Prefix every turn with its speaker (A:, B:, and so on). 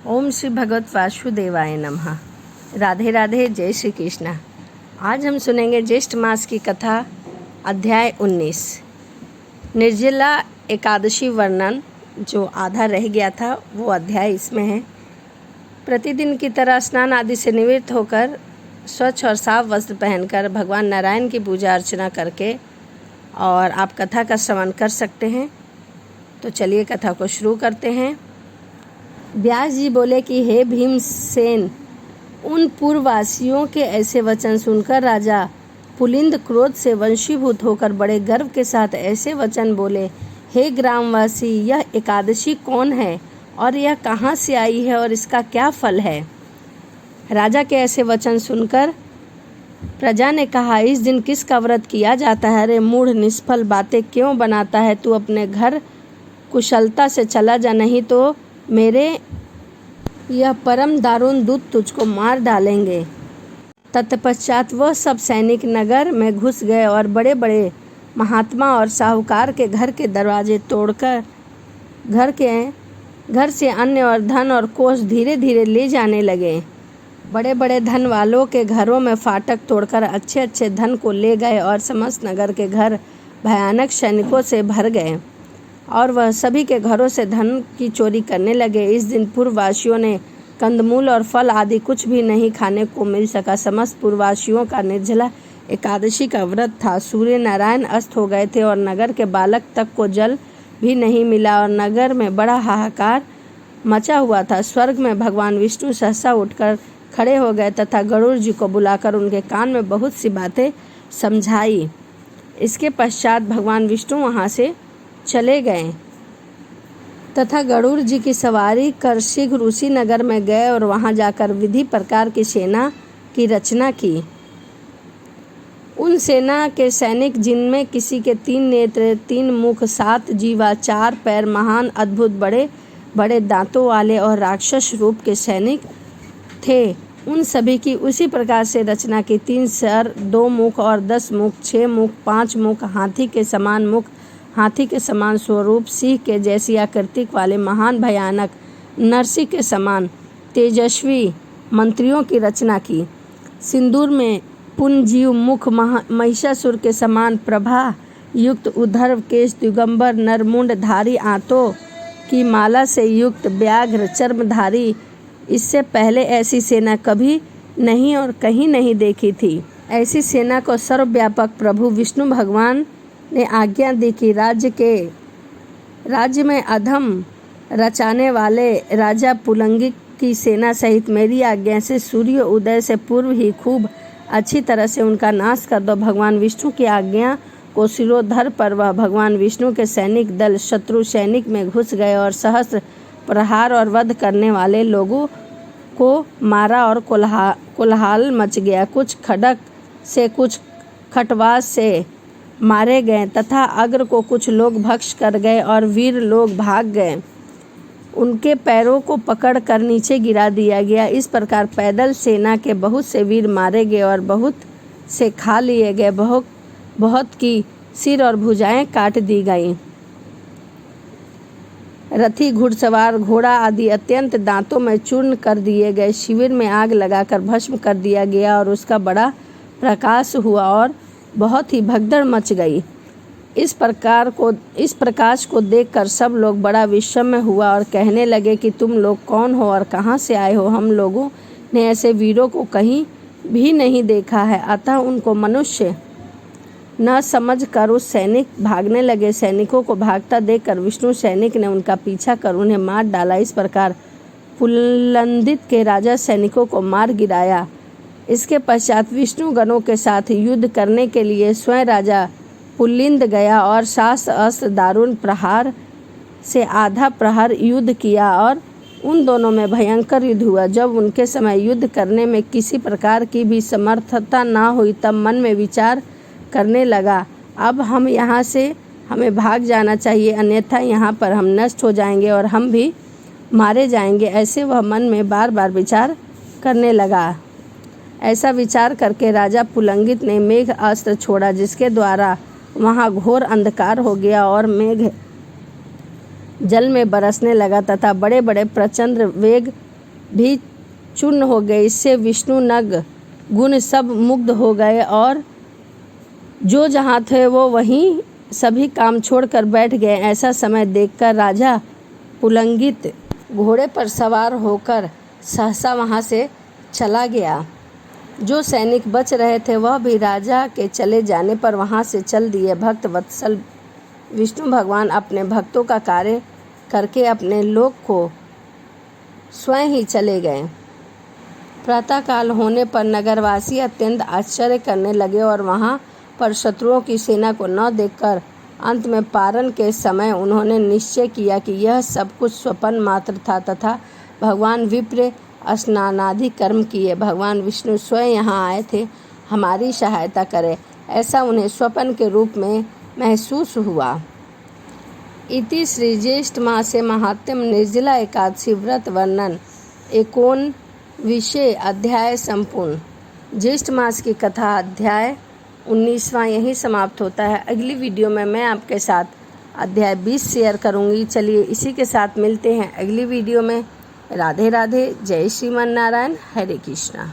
A: ओम श्री भगवत वासुदेवाय नमः। राधे राधे, जय श्री कृष्णा। आज हम सुनेंगे ज्येष्ठ मास की कथा, अध्याय 19, निर्जला एकादशी वर्णन। जो आधा रह गया था वो अध्याय इसमें है। प्रतिदिन की तरह स्नान आदि से निवृत्त होकर स्वच्छ और साफ वस्त्र पहनकर भगवान नारायण की पूजा अर्चना करके और आप कथा का श्रवण कर सकते हैं। तो चलिए कथा को शुरू करते हैं। व्यास जी बोले कि हे भीमसेन, उन पूर्ववासियों के ऐसे वचन सुनकर राजा पुलिंद क्रोध से वंशीभूत होकर बड़े गर्व के साथ ऐसे वचन बोले, हे ग्रामवासी, यह एकादशी कौन है और यह कहाँ से आई है और इसका क्या फल है। राजा के ऐसे वचन सुनकर प्रजा ने कहा, इस दिन किसका व्रत किया जाता है। अरे मूढ़, निष्फल बातें क्यों बनाता है। तू अपने घर कुशलता से चला जा, नहीं तो मेरे यह परम दारुण दूत तुझको मार डालेंगे। तत्पश्चात वह सब सैनिक नगर में घुस गए और बड़े बड़े महात्मा और साहूकार के घर के दरवाजे तोड़कर घर से अन्न और धन और कोष धीरे धीरे ले जाने लगे। बड़े बड़े धन वालों के घरों में फाटक तोड़कर अच्छे अच्छे धन को ले गए और समस्त नगर के घर भयानक सैनिकों से भर गए और वह सभी के घरों से धन की चोरी करने लगे। इस दिन पूर्ववासियों ने कंदमूल और फल आदि कुछ भी नहीं खाने को मिल सका। समस्त पूर्ववासियों का निर्जला एकादशी का व्रत था। सूर्य नारायण अस्त हो गए थे और नगर के बालक तक को जल भी नहीं मिला और नगर में बड़ा हाहाकार मचा हुआ था। स्वर्ग में भगवान विष्णु सहसा उठकर खड़े हो गए तथा गरुड़ जी को बुलाकर उनके कान में बहुत सी बातें समझाई। इसके पश्चात भगवान विष्णु वहाँ से चले गए तथा गरुड़ जी की सवारी कर शीघ्र उसी नगर में गए और वहां जाकर विधि प्रकार की सेना की रचना की। उन सेना के सैनिक, जिनमें किसी के 3 नेत्र, 3 मुख, 7 जीवा, 4 पैर, महान अद्भुत बड़े बड़े दांतों वाले और राक्षस रूप के सैनिक थे, उन सभी की उसी प्रकार से रचना की। 3 सर, 2 मुख और 10 मुख, 6 मुख, 5 मुख, हाथी के समान मुख, हाथी के समान स्वरूप, सिंह के जैसी आकृति वाले महान भयानक नरसिंह के समान तेजस्वी मंत्रियों की रचना की। सिंदूर में पुनजीव मुख, महिषासुर के समान प्रभा युक्त उद्धर केश, दिगंबर नरमुंड धारी, आंतों की माला से युक्त व्याघ्र चर्मधारी। इससे पहले ऐसी सेना कभी नहीं और कहीं नहीं देखी थी। ऐसी सेना को सर्वव्यापक प्रभु विष्णु भगवान ने आज्ञा दी कि राज्य में अधम रचाने वाले राजा पुलंगिक की सेना सहित मेरी आज्ञा से सूर्य उदय से पूर्व ही खूब अच्छी तरह से उनका नाश कर दो। भगवान विष्णु की आज्ञा को सिरोधर पर वह भगवान विष्णु के सैनिक दल शत्रु सैनिक में घुस गए और सहस्त्र प्रहार और वध करने वाले लोगों को मारा और कोलाहल मच गया। कुछ खड्ग से, कुछ खटवास से मारे गए तथा अग्र को कुछ लोग भक्ष कर गए और वीर लोग भाग गए। उनके पैरों को पकड़ कर नीचे गिरा दिया गया। इस प्रकार पैदल सेना के बहुत से वीर मारे गए और बहुत से खा लिए गए। बहुत की सिर और भुजाएं काट दी गईं। रथी, घुड़सवार, घोड़ा आदि अत्यंत दांतों में चूर्ण कर दिए गए। शिविर में आग लगाकर भस्म कर दिया गया और उसका बड़ा प्रकाश हुआ और बहुत ही भगदड़ मच गई। इस प्रकाश को देखकर सब लोग बड़ा विस्मय हुआ और कहने लगे कि तुम लोग कौन हो और कहाँ से आए हो। हम लोगों ने ऐसे वीरों को कहीं भी नहीं देखा है। अतः उनको मनुष्य न समझ कर उस सैनिक भागने लगे। सैनिकों को भागता देखकर विष्णु सैनिक ने उनका पीछा कर उन्हें मार डाला। इस प्रकार पुलंदित के राजा सैनिकों को मार गिराया। इसके पश्चात विष्णु गणों के साथ युद्ध करने के लिए स्वयं राजा पुलिंद गया और शास्त्र अस्त्र दारुण प्रहार से आधा प्रहर युद्ध किया और उन दोनों में भयंकर युद्ध हुआ। जब उनके समय युद्ध करने में किसी प्रकार की भी समर्थता न हुई, तब मन में विचार करने लगा, अब हम यहाँ से हमें भाग जाना चाहिए, अन्यथा यहाँ पर हम नष्ट हो जाएंगे और हम भी मारे जाएंगे। ऐसे वह मन में बार बार विचार करने लगा। ऐसा विचार करके राजा पुलंगित ने मेघ अस्त्र छोड़ा, जिसके द्वारा वहाँ घोर अंधकार हो गया और मेघ जल में बरसने लगा तथा बड़े बड़े प्रचंड वेग भी चूर्ण हो गए। इससे विष्णु नग गुण सब मुग्ध हो गए और जो जहाँ थे वो वहीं सभी काम छोड़कर बैठ गए। ऐसा समय देखकर राजा पुलंगित घोड़े पर सवार होकर सहसा वहाँ से चला गया। जो सैनिक बच रहे थे वह भी राजा के चले जाने पर वहाँ से चल दिए। भक्त वत्सल विष्णु भगवान अपने भक्तों का कार्य करके अपने लोक को स्वयं ही चले गए। प्रातःकाल होने पर नगरवासी अत्यंत आश्चर्य करने लगे और वहाँ पर शत्रुओं की सेना को न देखकर अंत में पारण के समय उन्होंने निश्चय किया कि यह सब कुछ स्वप्न मात्र था तथा भगवान विप्र स्नानादि कर्म किए भगवान विष्णु स्वयं यहाँ आए थे हमारी सहायता करें, ऐसा उन्हें स्वप्न के रूप में महसूस हुआ। इति श्री ज्येष्ठ मासे महात्म्यम निर्जला एकादशी व्रत वर्णन 19वें अध्याय संपूर्ण। ज्येष्ठ मास की कथा अध्याय 19वां यहीं समाप्त होता है। अगली वीडियो में मैं आपके साथ अध्याय 20 शेयर करूंगी। चलिए इसी के साथ मिलते हैं अगली वीडियो में। राधे राधे, जय श्रीमन नारायण, हरे कृष्णा।